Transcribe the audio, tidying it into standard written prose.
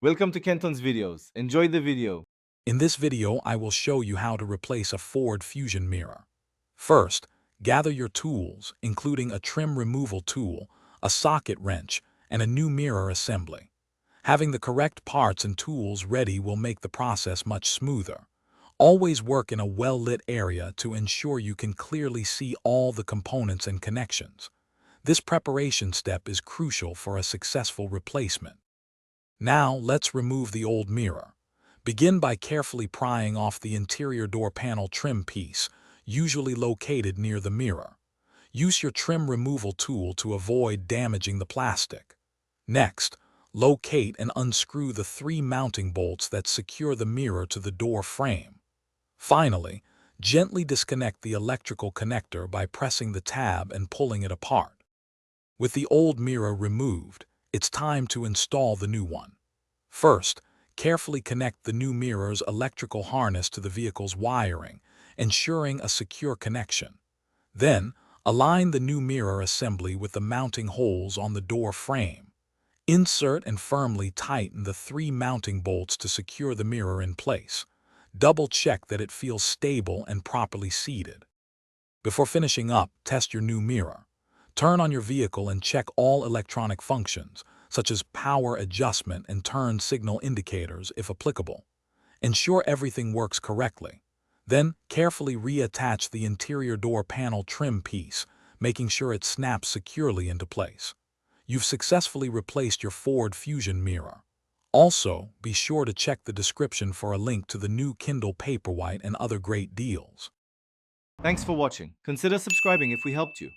Welcome to Kenton's videos. Enjoy the video. In this video, I will show you how to replace a Ford Fusion mirror. First, gather your tools, including a trim removal tool, a socket wrench, and a new mirror assembly. Having the correct parts and tools ready will make the process much smoother. Always work in a well-lit area to ensure you can clearly see all the components and connections. This preparation step is crucial for a successful replacement. Now, let's remove the old mirror. Begin by carefully prying off the interior door panel trim piece, usually located near the mirror. Use your trim removal tool to avoid damaging the plastic. Next, locate and unscrew the 3 mounting bolts that secure the mirror to the door frame. Finally, gently disconnect the electrical connector by pressing the tab and pulling it apart. With the old mirror removed, it's time to install the new one. First, carefully connect the new mirror's electrical harness to the vehicle's wiring, ensuring a secure connection. Then, align the new mirror assembly with the mounting holes on the door frame. Insert and firmly tighten the 3 mounting bolts to secure the mirror in place. Double-check that it feels stable and properly seated. Before finishing up, test your new mirror. Turn on your vehicle and check all electronic functions, such as power adjustment and turn signal indicators if applicable. Ensure everything works correctly. Then, carefully reattach the interior door panel trim piece, making sure it snaps securely into place. You've successfully replaced your Ford Fusion mirror. Also, be sure to check the description for a link to the new Kindle Paperwhite and other great deals. Thanks for watching. Consider subscribing if we helped you.